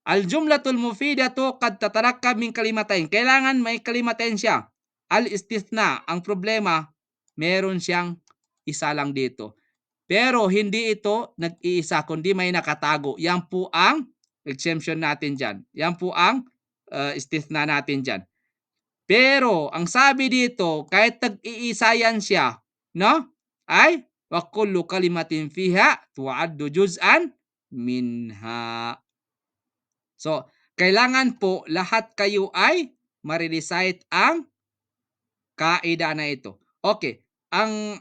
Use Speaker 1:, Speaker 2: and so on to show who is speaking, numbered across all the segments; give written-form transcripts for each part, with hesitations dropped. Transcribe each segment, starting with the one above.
Speaker 1: Al-jumlatul mufidatu qad tatarakkab min kalimatain. Kailangan may kalimatain siya. Al-istithna, ang problema, meron siyang isa lang dito. Pero hindi ito nag-iisa, kundi may nakatago. Yan po ang exemption natin dyan. Yan po ang istithna natin dyan. Pero ang sabi dito, kahit nag-iisa yan siya, no? Ay, wa kullu kalimatin fiha tu'addu juz'an minha. So, kailangan po lahat kayo ay marirecite ang kaida na ito. Okay, ang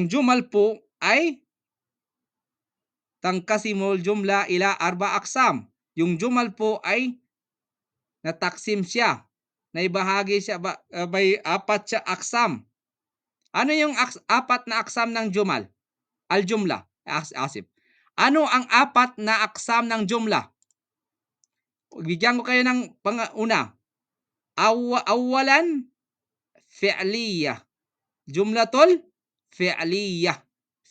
Speaker 1: jumal po ay tangkasimul jumla ila arba aksam. Yung jumal po ay nataksim siya. Naibahagi siya may apat siya aksam. Ano yung apat na aksam ng jumal? Al-jumla. Asif. Ano ang apat na aksam ng jumla? Bigyan ko kayo ng una. Awalan, fi'liyah. Jumlatul fi'liyah.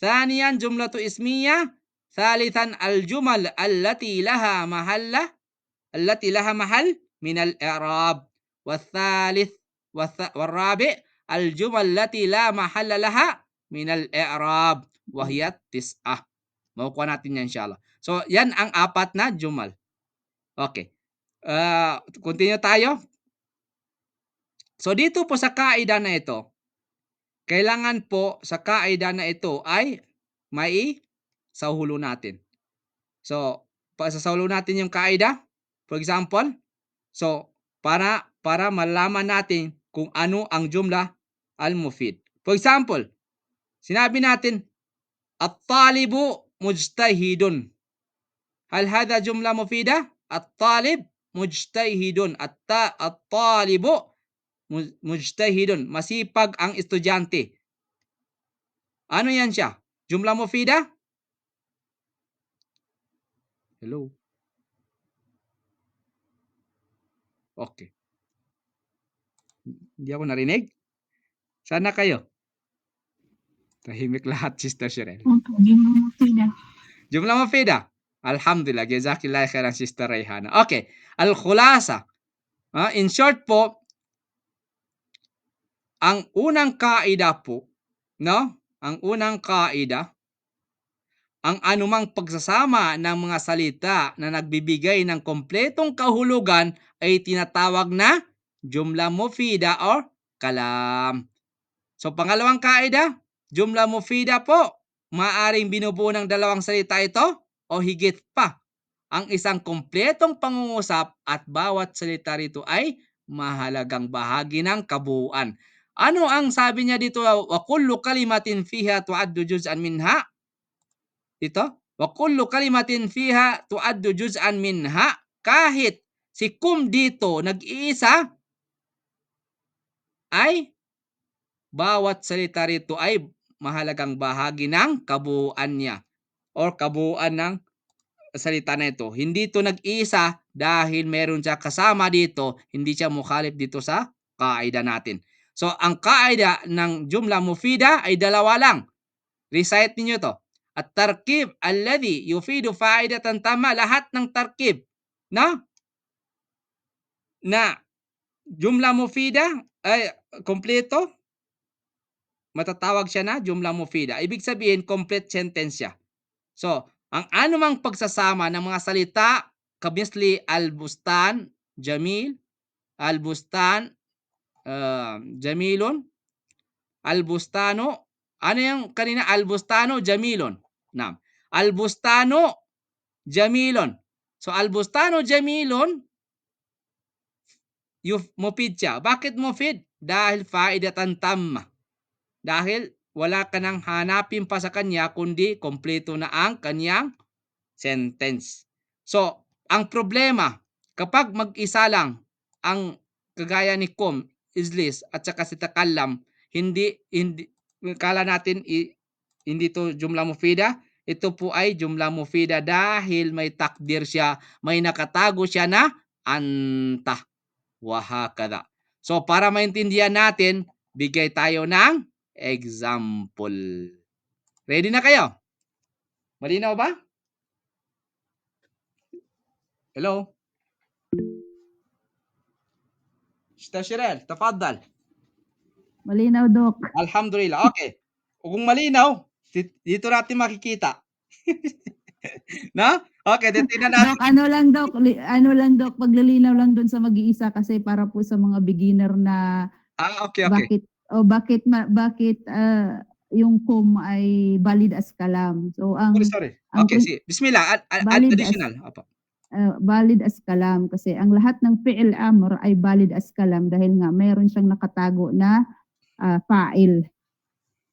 Speaker 1: Thaniyan, jumlatu ismiyah. Thalithan, al-jumal allati laha mahal min al-i'rab. والثالث والرابع الجمل التي لا محل لها من الإعراب وهي التسعة. Makukuha natin yan inshallah. So, yan ang apat na jumal. Okay. Continue tayo. So, dito po sa kaida na ito, kailangan po sa kaida na ito ay may sahulo natin. So, sasahulo natin yung kaida. For example, so, para malaman natin kung ano ang jumla al-mufid. For example, sinabi natin, at-talibu mujtahidun. Hal hada jumla mufida? At-talib mujtahidun. At-talibu mujtahidun. Masipag ang estudyante. Ano yan siya? Jumla mufida? Hello? Okay. Hindi ako narinig? Sana kayo? Tahimik lahat, Sister Cheryl.
Speaker 2: Jumla mufida.
Speaker 1: Jumla mufida. Alhamdulillah. Jazakillah khairan, Sister Rayhana. Okay. Al-khulasa. In short po, ang unang kaida po, no? Ang unang kaida, ang anumang pagsasama ng mga salita na nagbibigay ng kompletong kahulugan ay tinatawag na jumla mufida or kalam. So, pangalawang kaida, jumla mufida po, maaring binubuo ng dalawang salita ito o higit pa. Ang isang kompletong pangungusap at bawat salita rito ay mahalagang bahagi ng kabuuan. Ano ang sabi niya dito? Wa kullu kalimatin fiha tu'addu juz'an minha. Ito, wa kullu kalimatin fiha tu'addu juz'an minha. Kahit si kum dito nag-iisa, ay bawat salita rito ay mahalagang bahagi ng kabuuan niya or kabuuan ng salita na ito. Hindi ito nag-iisa dahil meron siya kasama dito, hindi siya mukhalif dito sa kaida natin. So, ang kaida ng jumla mufida ay dalawa lang. Recite niyo to. At tarkib alladhi yufidu fa'idatan tama, lahat ng tarkib na jumla mufida ay kompleto, matatawag siya na jumla mufida. Ibig sabihin, complete sentence siya. So, ang anumang pagsasama ng mga salita, kabisli al-bustan, jamil, al-bustan, jamilun, al-bustano, ano yung kanina? Al-bustano, jamilun. Al-bustano, jamilun. So, al-bustano, jamilun, mufid siya. Bakit mufid? Dahil faidatan tamma. Dahil wala ka nang hanapin pa sa kanya kundi kompleto na ang kanyang sentence. So, ang problema, kapag mag-isa lang ang kagaya ni kum, islis, at saka si takallam, hindi kala natin hindi to jumla mufida. Ito po ay jumla mufida dahil may takdir siya, may nakatago siya na anta. Wahakada. So, para maintindihan natin, bigay tayo ng example. Ready na kayo? Malinaw ba? Hello? Sister Shirel, tafadhal.
Speaker 2: Malinaw, Doc.
Speaker 1: Alhamdulillah. Okay. Kung malinaw, dito natin makikita. No? Okay, titingnan natin.
Speaker 2: Doc, ano lang, Doc, paglilinaw lang dun sa mag-iisa kasi para po sa mga beginner na
Speaker 1: Okay.
Speaker 2: bakit yung kum ay valid as kalam. So,
Speaker 1: Sorry.
Speaker 2: ang
Speaker 1: Okay, sige. Bismillah.
Speaker 2: valid as
Speaker 1: Additional. Opo.
Speaker 2: valid as kalam kasi ang lahat ng fi'il amr ay valid as kalam dahil nga mayroon siyang nakatago na fa'il.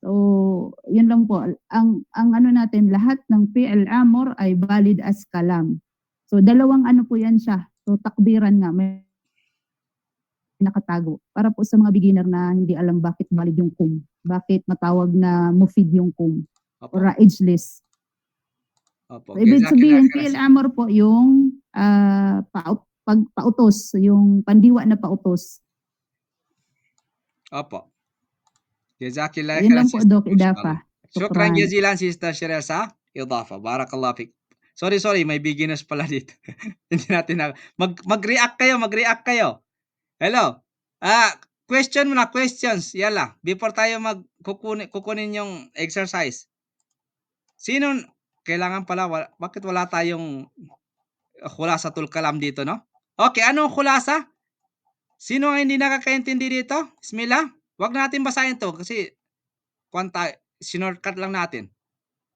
Speaker 2: So, yun lang po. Ang ano natin, lahat ng fi'il amr ay valid as kalam. So, dalawang ano po yan siya. So, takdiran nga, may nakatago. Para po sa mga beginner na hindi alam bakit valid yung kum. Bakit matawag na mufid yung kum.
Speaker 1: Opo.
Speaker 2: Or ageless.
Speaker 1: Opo.
Speaker 2: So, ibig sabihin, fi'il amr po yung pautos, yung pandiwa na pautos.
Speaker 1: Opo. Jazakillah
Speaker 2: Yun lang po,
Speaker 1: khairan,
Speaker 2: Doc,
Speaker 1: Sister.
Speaker 2: idafa.
Speaker 1: Shukran
Speaker 2: Shukran.
Speaker 1: jazilan, Sister Shirel, sa idafa. Barakallah fik. Sorry, may beginners pala dito. Hindi natin na mag-react kayo. Hello. Question muna, questions. Yala, before tayo kukunin yung exercise. Sino kailangan pala bakit wala tayong khulasatul kalam dito, no? Okay, anong khulasa? Sino ang hindi nakakaintindi dito? Bismillah. Wag natin basahin to kasi sinortcut lang natin.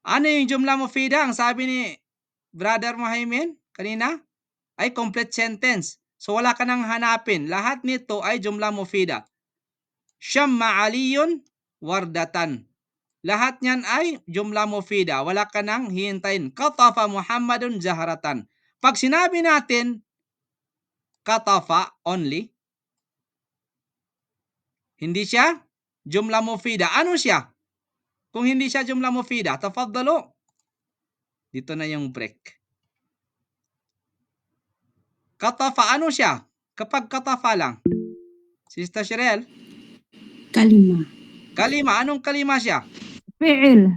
Speaker 1: Ano yung jumla mufida? Ang sabi ni Brother Muhaimin kanina ay complete sentence. So wala ka nang hanapin. Lahat nito ay jumla mufida. Syamma aliyun wardatan. Lahat niyan ay jumla mufida. Wala ka nang hihintayin. Qatafa Muhammadun zaharatan. Pag sinabi natin qatafa only, hindi siya jumla mufida. Ano siya? Kung hindi siya jumla mufida, tafaddalu. Dito na yung break. Qatafa, ano siya? Kapag qatafa lang. Sister Shirel? Kalima. Anong kalima siya?
Speaker 2: Fi'il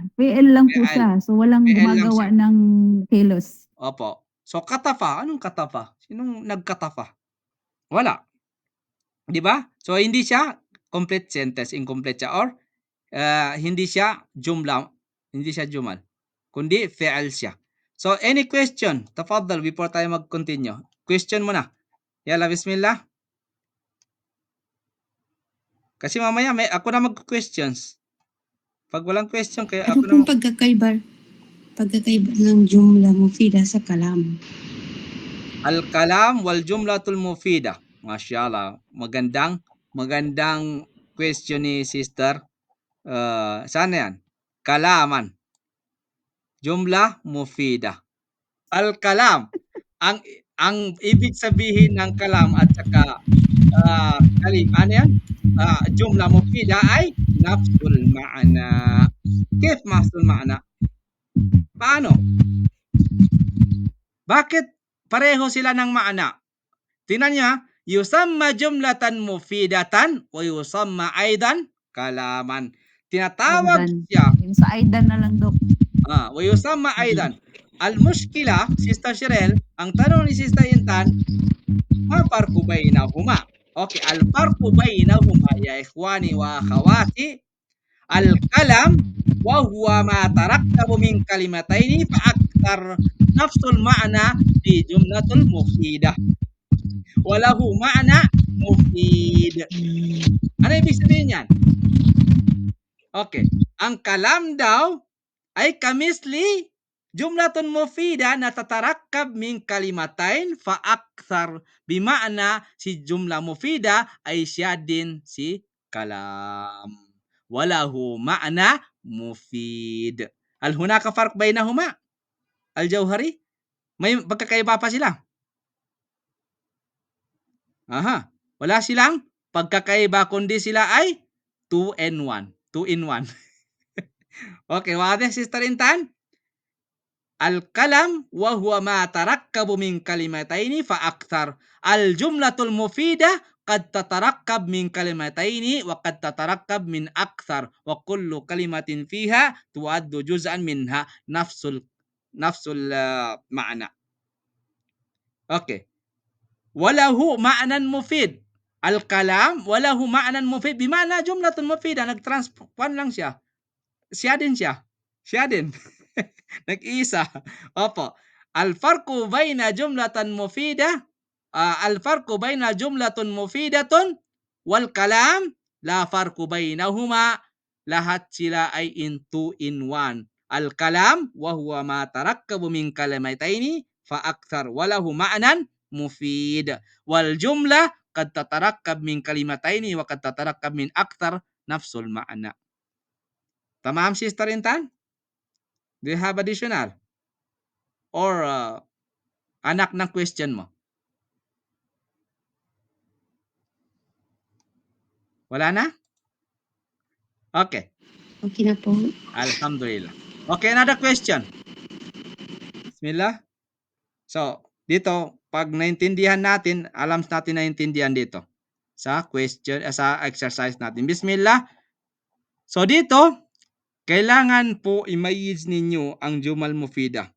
Speaker 2: lang po siya. So, walang gumagawa ng kilos.
Speaker 1: Opo. So, katafa. Anong katafa? Sinong nagkatafa? Wala. Di ba? So, hindi siya complete sentence. Incomplete siya. Or, hindi siya jumla. Hindi siya jumal. Kundi, fi'al siya. So, any question? Tafadhal before tayo mag-continue. Question mo na. Yala, bismillah. Kasi mamaya, ako na mag-questions. Pag walang question, kaya
Speaker 3: ako na pagkakaiba ng jumla mufida sa kalam?
Speaker 1: Al-kalam wal jumlatul mufida. Masyaallah. Magandang question ni sister. Sana yan? Kalaman. Jumla mufida. Al-kalam. Ang ibig sabihin ng kalam at saka kalim, ano yan? Jumla mufida ay nafsul ma'na. Kif nafsul ma'na? Paano? Bakit pareho sila ng ma'na? Tingnan niyo, yusamma jumlatan mufidatan wa yusamma aidan kalaman. Tinatawag siya.
Speaker 2: Yung sa aidan na lang, Doc.
Speaker 1: Wa yusamma aidan. Al-mushkila, Sister Shirel, ang tanong ni Sister Intan, ma farqu bainahuma? Okay, al-farqu bainahuma ya ikhwani wa akhawati, al-kalam wa huwa ma tarakkabu min kalimataini fa akthar nafsul ma'na fi jumlatul mufidah. Walahu ma'na mufid. Ano ibig sabihin yan? Okay. Ang kalam daw ay kamisli jumlatun mufida na tatarakkab min kalimatain fa akthar. Bima'na si jumla mufida ay siya din si kalam. Walahu ma'na mufid. Hal hunaka farq bainahuma? Al-Jauhari? May pagkakaiba pa sila? Aha. Wala silang pagkakaiba kundi sila ay 2 in 1. 2 in 1. Okay, wadih Sister Intan? Al-kalam wa huwa ma tarakkabu min kalimataini fa akthar. Al-jumlatul mufida qad tatarakkab min kalimataini wa qad tatarakkab min akthar wa kullu kalimatin fiha tuaddu juz'an minha nafsul ma'na. Okay. Walahu ma'nan mufid. Al-kalam walahu ma'nan mufid. Bimana jumlatun mufida. Nag-transform lang siya. Siya din siya. Siya din. Nag-isa. Opo. Al-farqu bayna jumlatan mufida. Al-farqu bayna jumlatun mufidatun wal kalam la farqu bainahuma. Lahat sila ay in 2 in 1. Al-kalam wa huwa ma tarakkabu min kalimataini fa akthar walahu ma'nan mufid. Wal jumla qad tatarakkab min kalimataini wa qad tatarakkab min akthar nafsul ma'na. Tamam, Sister Intan? Do you have additional? Or anak ng question mo? Wala na? Okay.
Speaker 3: Okay na po.
Speaker 1: Alhamdulillah. Okay, another question. Bismillah. So, dito, pag naintindihan natin, alam natin naintindihan dito sa question, sa exercise natin. Bismillah. So, dito, kailangan po i-mayyiz ninyo ang Jumal Mufida.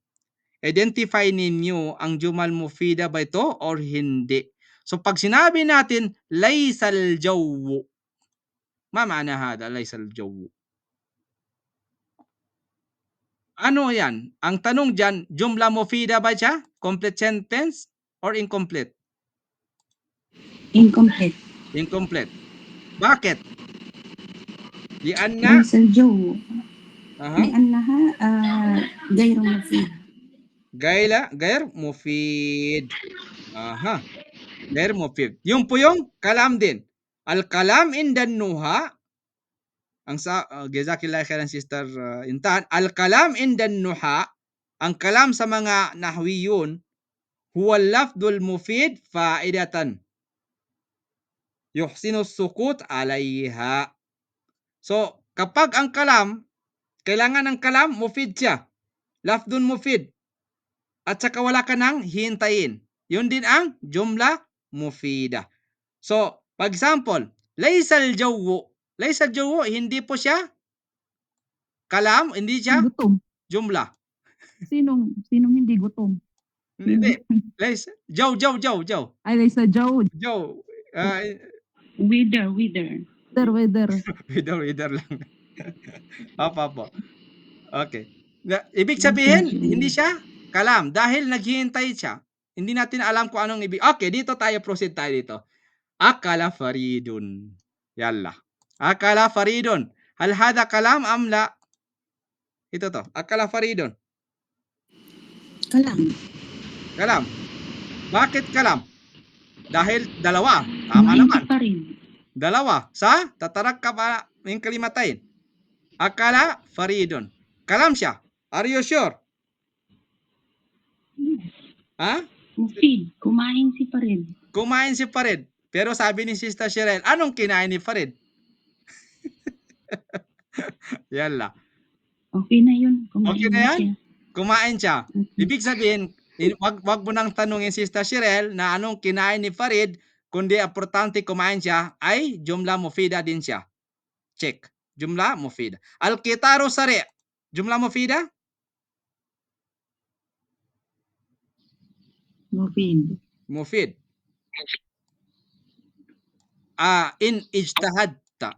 Speaker 1: Identify ninyo ang Jumal Mufida ba ito or hindi. So, pag sinabi natin, laysal jawwu. Ma maana hada, laysal jawwu. Ano yan? Ang tanong dyan, jumla mufida ba siya? Complete sentence or incomplete?
Speaker 3: Incomplete.
Speaker 1: Incomplete. Bakit? Di anna?
Speaker 3: Laisa al-jawu.
Speaker 1: Aha.
Speaker 3: لأنها غير مفيد.
Speaker 1: Gair mufid. Aha. Gair mufid. Yung po yung kalam din. Al-kalam indan nuha. Ang jazakillah khairan Sister Intan. Al-kalam indan nuha. Ang kalam sa mga nahwiyun, huwa al-lafdul mufid fa'idatan. Yuhsinu sukut alayha. So, kapag ang kalam, kailangan ng kalam, mufid siya. Lafdun mufid. At saka wala ka nang hintayin. Yun din ang jumla mufida. So, for example, laysal jawwu. Laysal jawwu, hindi po siya kalam, hindi siya
Speaker 2: Gutom.
Speaker 1: jumla.
Speaker 2: Sinong hindi gutom?
Speaker 1: Hindi. Jaw.
Speaker 2: Ay, Lisa Joe.
Speaker 1: Jaw.
Speaker 3: Wither.
Speaker 2: Weather.
Speaker 1: Wither lang. Apa. Okay. Ibig sabihin, hindi siya kalam dahil naghihintay siya. Hindi natin alam kung anong ibig. Okay, dito tayo proceed tayo dito. Akala faridun. Yalla. Akala faridun. Hal hada kalam am la? Ito to. Akala faridun. Kalam. Bakit kalam? Dahil dalawa. Tama naman. Dalawa. Sa tatarakkab min kalimatain. Akala faridun. Kalam siya. Are you sure? Ha?
Speaker 3: Mufid. Kumain si Farid.
Speaker 1: Kumain si Farid. Pero sabi ni Sister Cheryl, anong kinain ni Farid? Yalla.
Speaker 3: Okay na yun. Kumain
Speaker 1: Okay na yan?
Speaker 3: siya.
Speaker 1: Kumain siya. Ibig sabihin, wag mo nang tanungin Sister Cheryl na anong kinain ni Farid, kundi importante kumain siya, ay jumla mufida din siya. Check. Jumla mufida. Al-kitaru sari'. Jumla mufida? Mufid. In ijtahadta.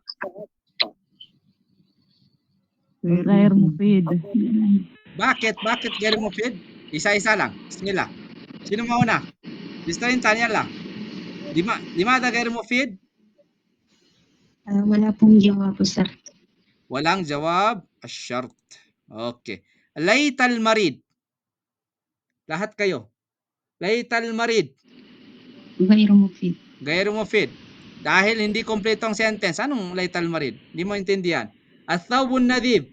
Speaker 2: Gair mufid.
Speaker 1: Bakit gair mufid? Isa-isa lang. Bismillah. Sino mauna? Sister Intan, yan lang. Limada gair mufid?
Speaker 3: Wala pong jawab, sir.
Speaker 1: Walang jawab. Asyart. Okay. Laytal marid. Lahat kayo. Laytal marid. Gair mufid. Dahil hindi kompleto ang sentence. Anong laytal marid? Hindi mo intindihan. Athawbun nadhif.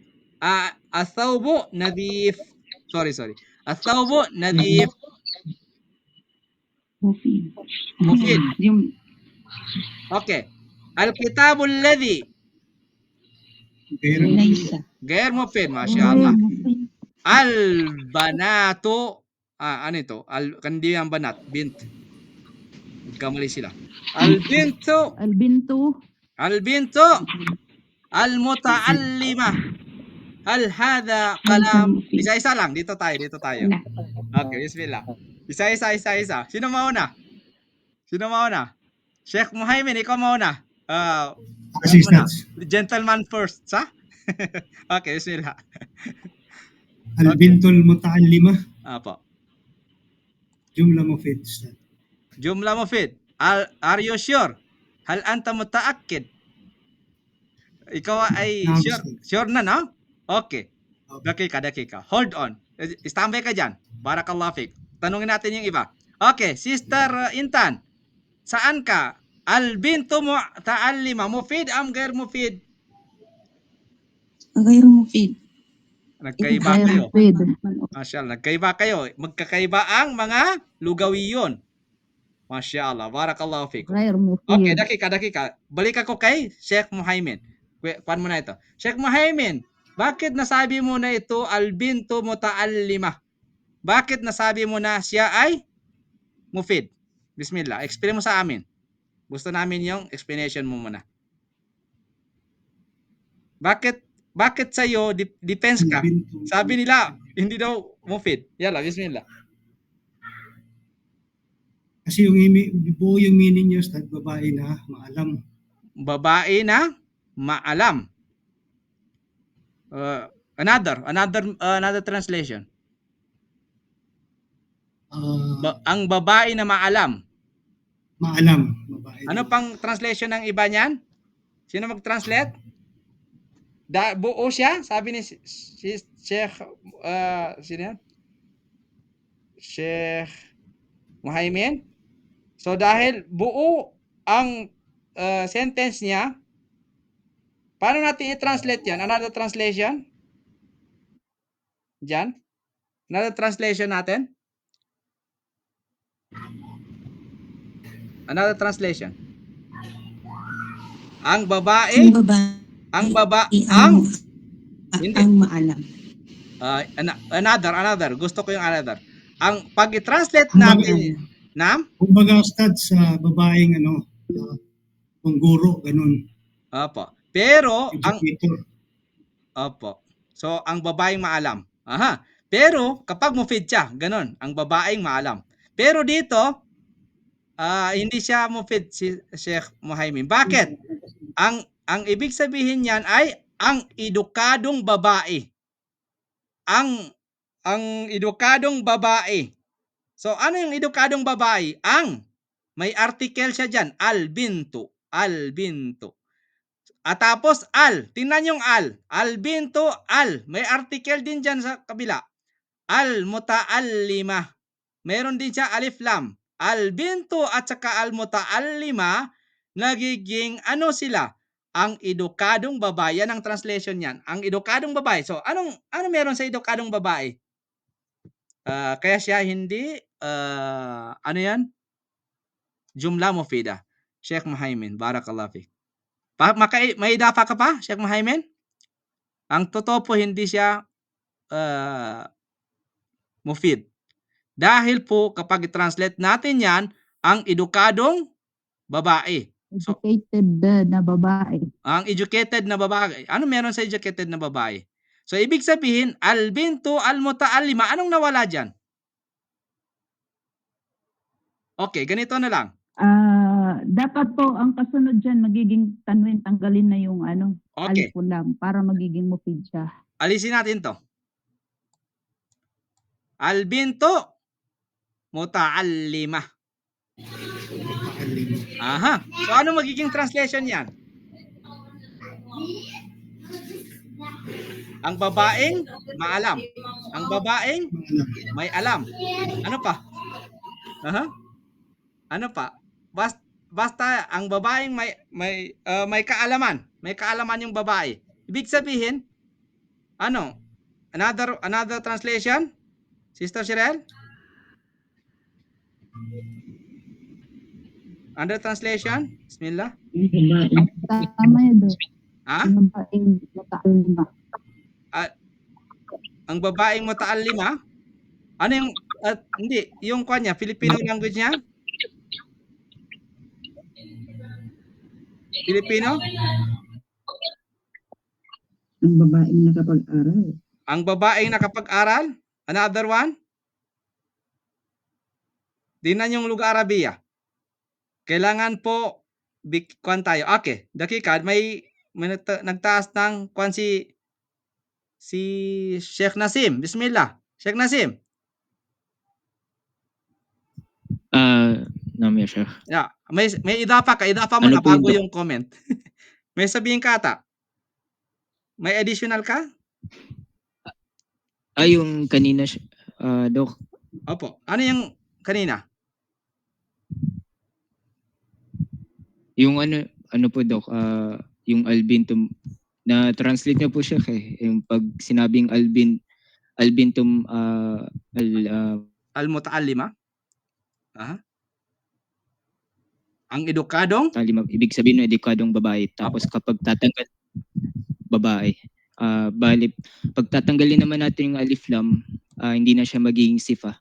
Speaker 1: Athawbu nadhif. Sorry. Athawbu nadhif. Mufid. Okay. Al-kitabul ladhi. Gair mufid. Masya Allah. Al-banatu. Ano ito? Hindi ang banat. Bint. Kamali sila. Al-bintu. Al-muta'allima. Hal hadha kalam. Isa-isa lang. Dito tayo. Okay, bismillah. Isa. Sino mauna? Sheikh Muhaimin, ikaw mauna.
Speaker 4: Kasi
Speaker 1: Ano muna?
Speaker 4: Stats.
Speaker 1: Gentleman first, sa? Okay, bismillah.
Speaker 4: Al-bintul muta'allima
Speaker 1: Apo.
Speaker 4: jumla mufid. Ustad.
Speaker 1: Jumla mufid. Are you sure? Hal anta mutaakkid? Ikaw ay
Speaker 4: Naam,
Speaker 1: sure?
Speaker 4: Ustad.
Speaker 1: Sure na, no? Okay.
Speaker 4: Okay.
Speaker 1: Dakika. Hold on. Standby ka dyan. Barakallahu fik. Tanungin natin yung iba. Okay, Sister Intan. Saan ka? Al-bintu muta'allima. Mufid am gair mufid?
Speaker 3: غير مفيد.
Speaker 1: Nagkaiba
Speaker 2: Ghair
Speaker 1: kayo.
Speaker 2: mufid.
Speaker 1: Masyaallah, nagkaiba kayo. Magkakaiba ang mga lugawiyon. Masyaallah, barakallahu fikum.
Speaker 2: Ghair
Speaker 1: Okay,
Speaker 2: mufid.
Speaker 1: dakika. Balik ako kay Sheikh Muhaimin. Kuan mo na ito. Sheikh Muhaimin, bakit nasabi mo na ito al-bintu muta'allima? Bakit nasabi mo na siya ay mufid? Bismillah, explain mo sa amin. Gusto namin yung explanation mo muna. Bakit sa iyo defense ka?
Speaker 4: Al-bintul
Speaker 1: Sabi nila hindi daw mufid. Yala, bismillah.
Speaker 4: Kasi buo yung meaning niya, Ustad, babae na maalam.
Speaker 1: Babae na maalam. Another translation. Ang babae na maalam.
Speaker 4: Maalam. Babae
Speaker 1: Ano
Speaker 4: na
Speaker 1: pang translation ng iba niyan? Sino mag-translate? Buo siya, sabi ni Sheikh sino yan? Sheikh Muhaimin. So dahil buo ang sentence niya, paano natin i-translate yan? Another translation? Diyan? Another translation natin? Another translation. Ang babae,
Speaker 3: Ang
Speaker 1: hindi.
Speaker 3: maalam.
Speaker 1: Another. Gusto ko yung another. Ang pag i-translate natin na
Speaker 4: kumbaga, Ustad, sa babaeng pangguro, ganun.
Speaker 1: Opo. Pero ang
Speaker 4: Educator.
Speaker 1: Opo. So ang babaeng maalam. Aha. Pero kapag mufid siya, ganun, ang babaeng maalam. Pero dito hindi siya mufid si Sheikh Muhaimin. Bakit? Ang ibig sabihin niyan ay ang edukadong babae. Ang edukadong babae. So ano yung edukadong babae? May article siya diyan, al-bintu. At tapos tingnan yung al-bintu, may article din diyan sa kabila. Al-muta'allima. Meron din siya alif lam. Al-bintu at saka al-muta'allima, nagiging ano sila? Ang edukadong babae. Yan ang translation niyan. Ang edukadong babae. So ano meron sa edukadong babae? Kaya siya hindi ano yan? Jumla mufida. Sheikh Muhaimin, barakallahu fik. May idafa ka pa, Sheikh Muhaimin? Ang totoo po hindi siya mufid. Dahil po kapag i-translate natin yan, ang edukadong babae.
Speaker 2: Educated na babae.
Speaker 1: Ang educated na babae. Ano meron sa educated na babae? So, ibig sabihin, al-bintu al-muta'allima. Anong nawala dyan? Okay, ganito na lang.
Speaker 2: Dapat po ang kasunod dyan magiging tanwin, tanggalin na yung
Speaker 1: Okay.
Speaker 2: alif lam para magiging mufid siya.
Speaker 1: Alisin natin to. Al-bintu muta'allima. Aha. So, ano magiging translation yan? Ang babaeng maalam. Ang babaeng may alam. Ano pa? Aha. Ano pa? Basta ang babaeng may kaalaman. May kaalaman yung babae. Ibig sabihin, ano? Another translation? Sister Shirel? Another translation? Bismillah.
Speaker 2: Tama yun doon.
Speaker 1: Ang
Speaker 2: Babaeng muta'allima.
Speaker 1: Ang babaeng muta'allima? Ano yung hindi, yung kanya, Filipino language niya? Filipino?
Speaker 2: Ang babaeng nakapag-aral.
Speaker 1: Ang babaeng nakapag-aral? Another one? Tingnan yung Lugha Arabiya. Kailangan po kuan tayo. Okay, dakika may nagtaas ng kuan si Sheikh Nasim. Bismillah. Sheikh Nasim.
Speaker 5: Naam ya Sheikh.
Speaker 1: Yeah, may idafa ka. Idafa mo
Speaker 5: Ano
Speaker 1: na
Speaker 5: po yun,
Speaker 1: bago
Speaker 5: Dok?
Speaker 1: yung comment. May sabihin ka ata. May additional ka?
Speaker 5: Yung kanina, Dok,
Speaker 1: Opo. Ano yung kanina?
Speaker 5: yung ano po, Dok, yung albintum, na translate niyo po Sheikh yung pag sinabing albintum
Speaker 1: Al-muta'allima? Ang edukadong?
Speaker 5: ibig sabihin ng edukadong babae. Tapos kapag tatanggal babae, bali pag tatanggalin naman natin yung alif lam, hindi na siya magiging sifa.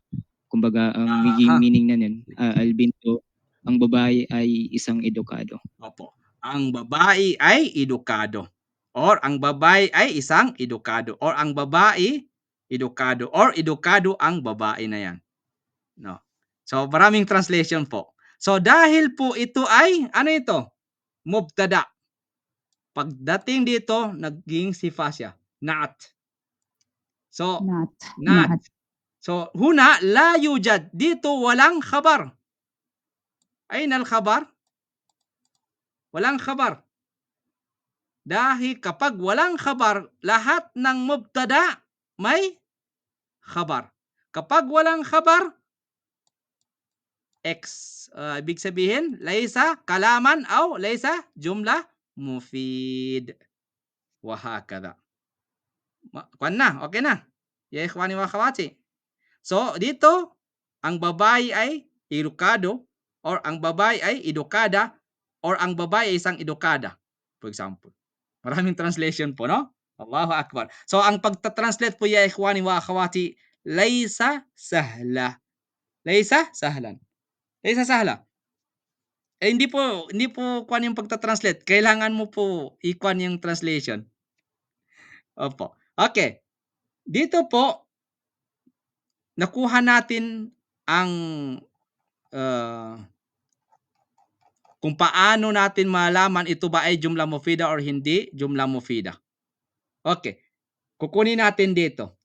Speaker 5: Kumbaga ang magiging meaning na nun, albinto, ang babae ay isang edukado.
Speaker 1: Opo. Ang babae ay edukado. Or ang babae ay isang edukado. Or ang babae edukado. Or edukado ang babae na yan. No. So maraming translation po. So dahil po ito ay ano ito? Mubtada. Pagdating dito naging sifa siya. Not. So not. So huna la yujad. Dito walang khabar. Ayn al-khabar? Walang khabar. Dahil kapag walang khabar, lahat ng mubtada may khabar. Kapag walang khabar, ibig sabihin, laysa kalaman o laysa jumla mufid. Wahakada. Kuan na, okay na. Ya ikhwani wa akhawati. So, dito, ang babae ay edukado, or ang babae ay edukada, or ang babae ay isang edukada. For example. Maraming translation po, no? Allahu Akbar. So, ang pagta-translate po, ya ikhwani wa akhawati, laysa sahla. Laysa sahlan. Laysa sahla. Hindi po kuan yung pagta-translate. Kailangan mo po i-kuan yung translation. Opo. Okay. Dito po, nakuha natin ang kung paano natin malaman ito ba ay jumla mufida or hindi jumla mufida. Okay. Kukunin natin dito.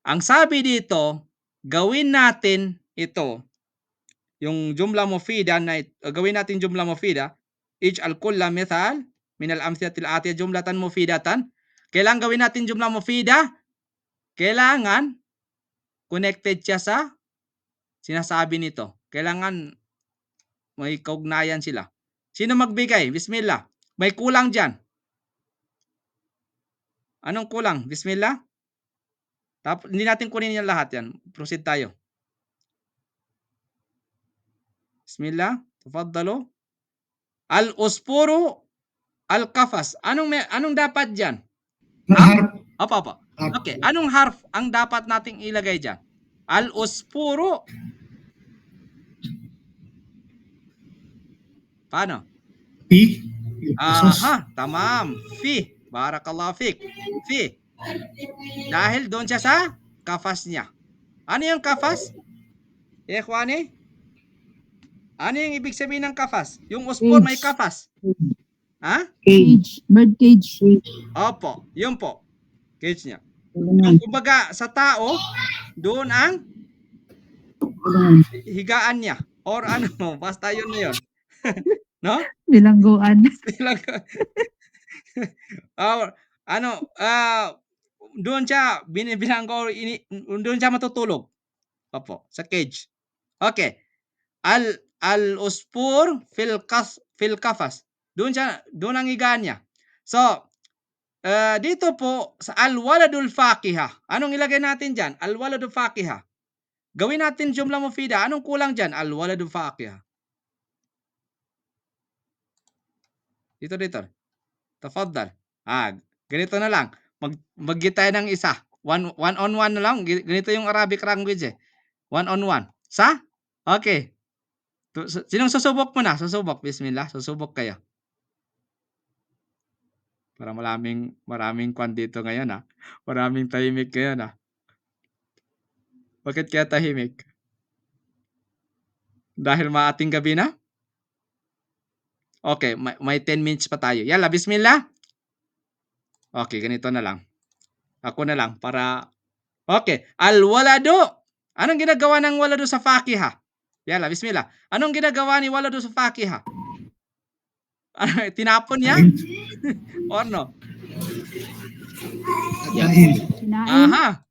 Speaker 1: Ang sabi dito, gawin natin ito. Yung jumla mufida na gawin natin jumla mufida, ij'al kulla mithal min al-amthilati al-atiyah jumlatan mufidatan. Kailangan gawin natin jumla mufida. Kailangan connected siya sa sinasabi nito. Kailangan may kaugnayan sila. Sino magbigay? Bismillah. May kulang dyan. Anong kulang? Bismillah. Tapos hindi natin kunin yan lahat yan. Proceed tayo. Bismillah. Tafaddalu. Al-uspuru al-kafas. Anong dapat dyan?
Speaker 4: Harf.
Speaker 1: Apa. Okay. Anong harf ang dapat nating ilagay dyan? Al-uspuru. Paano?
Speaker 4: Fi.
Speaker 1: Aha, tamam. Fi. Barakallahu fik. Fi. Dahil doon siya sa kafas niya. Ano yung kafas? Ikhwani? Ano yung ibig sabihin ng kafas? Yung uspor may kafas. Ha?
Speaker 2: Cage. Bird cage.
Speaker 1: Opo, yun po. Cage niya. Yung kumbaga sa tao, doon ang higaan niya. Or ano, basta yun na yun. No?
Speaker 2: Bilangguan.
Speaker 1: Or ano, doon siya binibilanggo, doon siya matutulog. Opo, sa cage. Okay. Al-uspur fil kafas. Doon ang higaan niya. So, dito po sa al-waladul faqiha. Anong ilagay natin diyan? Al-waladul faqiha. Gawin natin jumla mufida. Anong kulang diyan? Al-waladul faqiha. Dito. Tafaddal. Ganito na lang. Mag-git tayo ng isa. One on one na lang. Ganito yung Arabic language eh. One on one. Okay. Sinong susubok mo na? Susubok. Bismillah. Susubok kayo. Para maraming kwan dito ngayon ha. Maraming tahimik ngayon ha. Bakit kaya tahimik? Dahil maating gabi na? Okay, may 10 minutes pa tayo. Yalla, bismillah. Okay, ganito na lang. Ako na lang para... Okay, al-waladu. Anong ginagawa ng waladu sa fakiha? Yalla, bismillah. Anong ginagawa ni waladu sa fakiha? Tinapon niya? Or no?
Speaker 4: Kain.
Speaker 2: Kinain.
Speaker 1: Aha.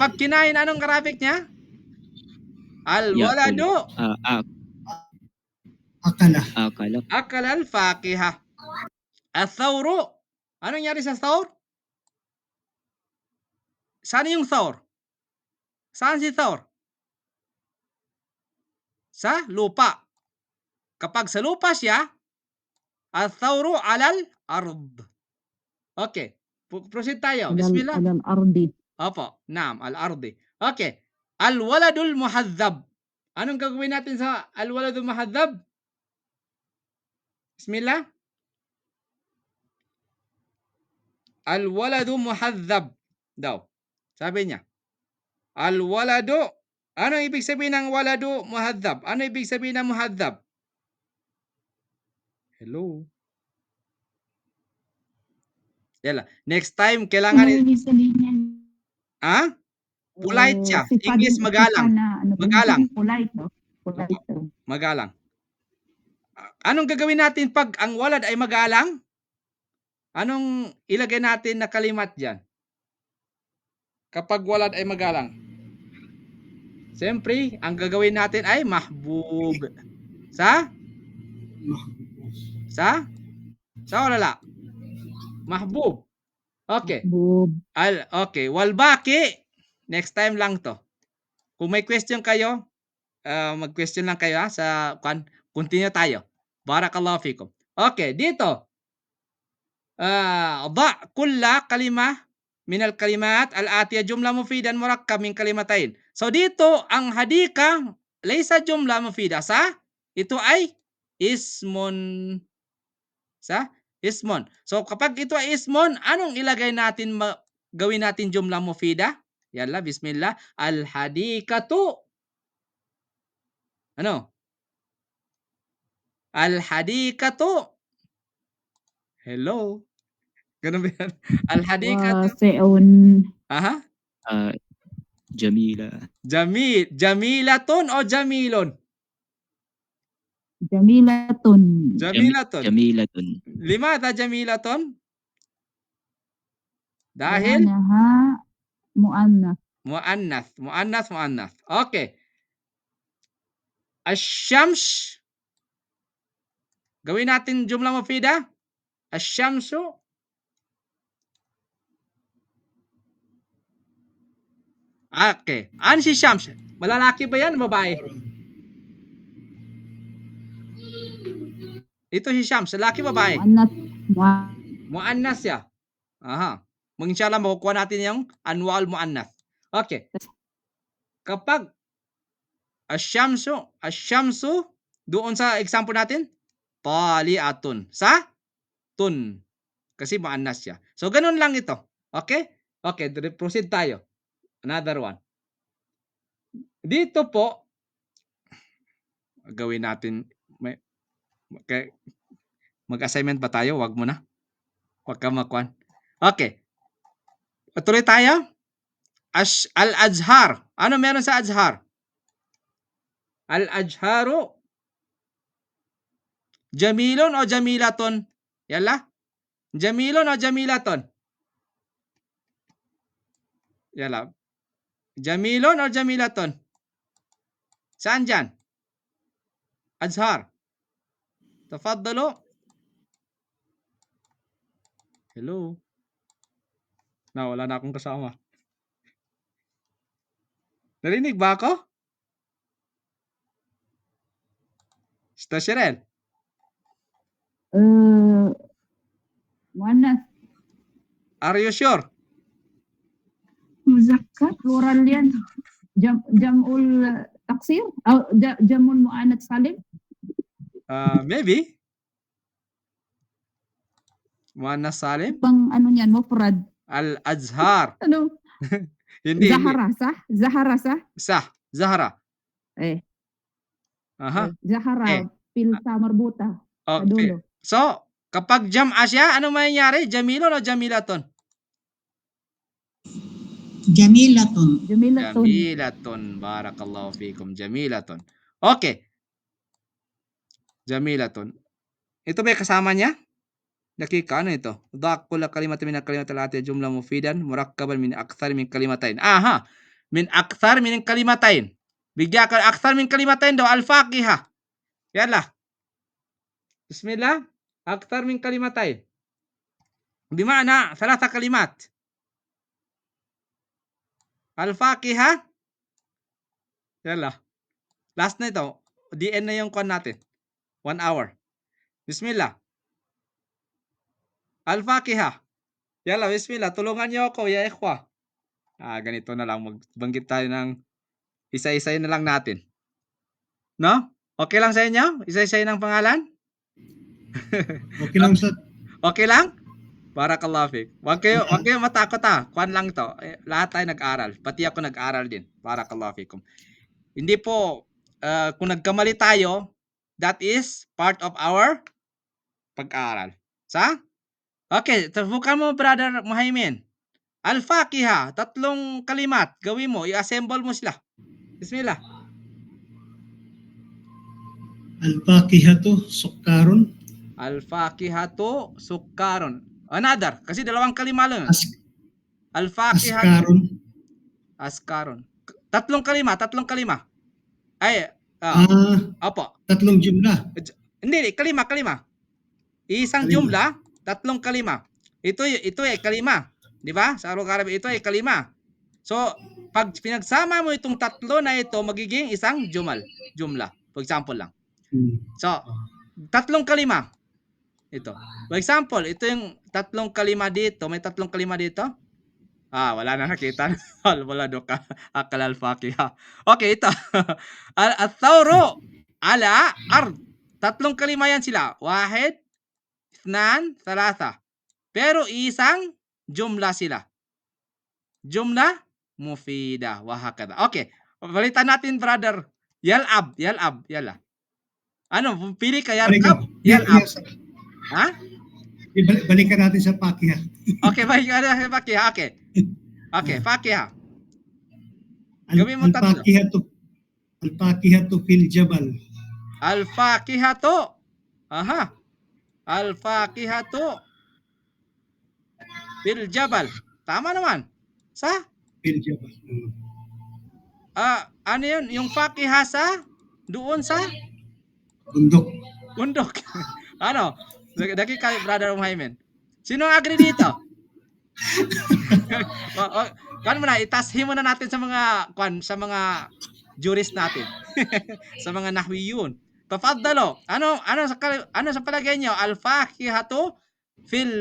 Speaker 1: Pag kinain, anong Arabic niya? Al-waladu.
Speaker 4: Akala.
Speaker 5: Akala.
Speaker 1: Akala al-fakiha. Al-thawru. Anong nangyari sa thawr? Saan yung thawr? Saan si thawr? Sa lupa. Kapag sa lupa siya, al-thawru alal ard. Okay. Proceed tayo. Bismillah.
Speaker 2: Alal ardi.
Speaker 1: Opo. Naam. Al-ardi. Okay. Al-waladul muhadzab. Anong gagawin natin sa al-waladul muhadzab? Bismillah. Al-waladu muhadzab. Daw. Sabi niya. Al-waladu. Ano ibig sabihin ng waladu muhadzab? Ano ibig sabihin ng muhadzab? Hello. Yala. Next time, kailangan...
Speaker 3: Ibig sabihin yan.
Speaker 1: Ah? Polite siya.
Speaker 2: Sipa
Speaker 1: English,
Speaker 2: din-
Speaker 1: magalang.
Speaker 2: sipa na, ano,
Speaker 1: Magalang.
Speaker 2: Polite, no? Polite.
Speaker 1: Magalang. Anong gagawin natin pag ang walad ay magalang? Anong ilagay natin na kalimat dyan? Kapag walad ay magalang. Siyempre, ang gagawin natin ay mahbub. Sa? Sa? Sa o lala? Mahbub. Okay.
Speaker 2: Bub.
Speaker 1: Okay. Walbaki. Next time lang to. Kung may question kayo, mag-question lang kayo sa continue tayo. Barakallahu fikum. Okay, dito. Da kulla kalimah min al-kalimat al-atiya jumla mufidan murakkab min kalimatain. So dito ang hadika laysa jumla mufida sa ito ay ismun. Sa ismun. So kapag ito ay ismun, anong ilagay natin gawin natin jumla mufida? Yalla, bismillah. Al-hadikatu. Ano? Al-hadikatu. Hello. Ganun ba yan? Al-hadikatu.
Speaker 2: Waseun.
Speaker 1: Aha.
Speaker 5: Jamila.
Speaker 1: Jamilatun o jamilon?
Speaker 2: Jamilatun.
Speaker 1: Jamilatun.
Speaker 5: Jamilatun.
Speaker 1: Limata jamilatun? Dahil
Speaker 2: Naha muannas.
Speaker 1: muannath. Okay. Ash-shams. Gawin natin jumla mufida. Ash-shamsu. Okay. Ano si Shams? Malalaki ba yan? Babae? Ito si Shams. Lalaki, babae?
Speaker 2: Muannas.
Speaker 1: Muannas siya. Aha. Inshallah, makukuha natin yung anwal muannas. Okay. Kapag asyamsu, doon sa example natin, taliatun. Sa tun. Kasi muannas siya. So, ganun lang ito. Okay? Okay, proceed tayo. Another one. Dito po, gawin natin, mag-assignment ba tayo? Wag mo na. Wag ka makwan. Okay. Tuloy tayo. Al-Azhar. Ano meron sa Azhar? Al-Azharu. Jamilun o jamilaton? Yala? Jamilun o jamilaton? Yala. Jamilun o jamilaton? Saan dyan? Azhar. Tafaddalu. Hello. Wala na akong kasama. Narinig ba ako? Shirel.
Speaker 2: Muannas.
Speaker 1: Are you sure?
Speaker 3: Muzakkar.
Speaker 2: Plural yan. Jamul taksir? Jamul muannats salim?
Speaker 1: Maybe. Muannas Salim.
Speaker 2: Pang ano niyan, mufrad.
Speaker 1: Al-Azhar.
Speaker 2: Ano?
Speaker 1: Hindi.
Speaker 2: Zahara, sah? Zahara, sah?
Speaker 1: Zahra.
Speaker 2: Eh.
Speaker 1: Aha.
Speaker 2: Zahara fil sa marbuta. Sa
Speaker 1: Okay.
Speaker 2: dulo.
Speaker 1: So, kapag jam'a siya, ano mangyayari? Jamilun o jamilatun?
Speaker 3: Jamilatun.
Speaker 2: Jamilatun.
Speaker 1: Jamilatun. Barakallahu fikum. Jamilatun. Okay. Jamilatun. Ito ba yung kasama niya? Dakika, ano ito? Dak kula kalimatan min al-kalimat al-atiya jumla mufidan murakkaban min akthar min kalimatain. Aha. Min akthar min kalimatain. Bigyan ka akthar min kalimatain daw al-faqiha. Yalla. Bismillah. Akthar min kalimatain. Bimana 3 kalimat. Al-faqiha. Yalla. Last na ito. DN na yung kwan natin. 1 hour. Bismillah. Al-faqiha. Yalla, bismillah. Tulungan niyo ako, ya ikhwa. Ganito na lang. Magbanggit tayo ng isa-isay na lang natin. No? Okay lang sa inyo? Isa-isay ng pangalan?
Speaker 4: Okay lang sa
Speaker 1: Okay lang? Barakallahu fik. Wag kayo matakot Kwan lang ito. Lahat tayo nag-aral. Pati ako nag-aral din. Barakallahu fikum. Hindi po, kung nagkamali tayo, that is part of our pag-aaral. Okay, tabukan mo, brother Muhaimin. Al-faqiha, 3 kalimat. Gawin mo, i-assemble mo sila. Bismillah.
Speaker 4: al-fakihatu sukkarun,
Speaker 1: Al-fakihatu sukkarun. Another, kasi 2 kalima lang. Al-fakihatu
Speaker 4: askarun,
Speaker 1: askarun. 3 kalima. Ay, opo.
Speaker 4: 3 jumla.
Speaker 1: Hindi, kalima. Isang
Speaker 4: Kalima.
Speaker 1: jumla, 3 kalima. Ito ay kalima. Di ba? Sa Arab ito ay kalima. So, pag pinagsama mo itong 3 na ito, magiging isang jumla. For example lang. So, 3 kalima. Ito. For example, ito yung 3 kalima dito. May 3 kalima dito. Wala na nakita. Wala doka. Akal al-faqiha. Okay, ito. Al-thawru ala ard. 3 kalima yan sila. Wahid, ithnan, thalatha. Pero isang jumla sila. Jumla mufida. Wahakada. Okay. Balitan natin, brother. Yal'ab. Yala. Ano? Pili ka. Yal'ab. Yal'ab. Ha?
Speaker 4: Balikan natin sa fakiha.
Speaker 1: Okay, balikan natin sa fakiha. Okay, fakiha. Gawin mo 3.
Speaker 4: Al-fakihatu fil jabal.
Speaker 1: Al-fakihatu. Aha. Al-fakihatu fil jabal. Tama naman.
Speaker 4: Fil jabal.
Speaker 1: Ano yun? Yung fakiha doon sa
Speaker 4: Bundok.
Speaker 1: Ano? Daki kay brother Muhaimin. Sino ang agree dito? Kan mo na, itashim mo na natin sa mga jurist natin. Sa mga nahwiyun. Tafaddalo. Ano sa palagay niyo? Al-fakihatu fil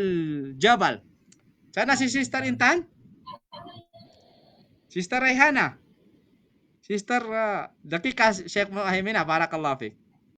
Speaker 1: jabal. Sana si Sister Intan? Sister Rayhana? Sister Dakika Sheikh Muhaimin, barakallahu fik.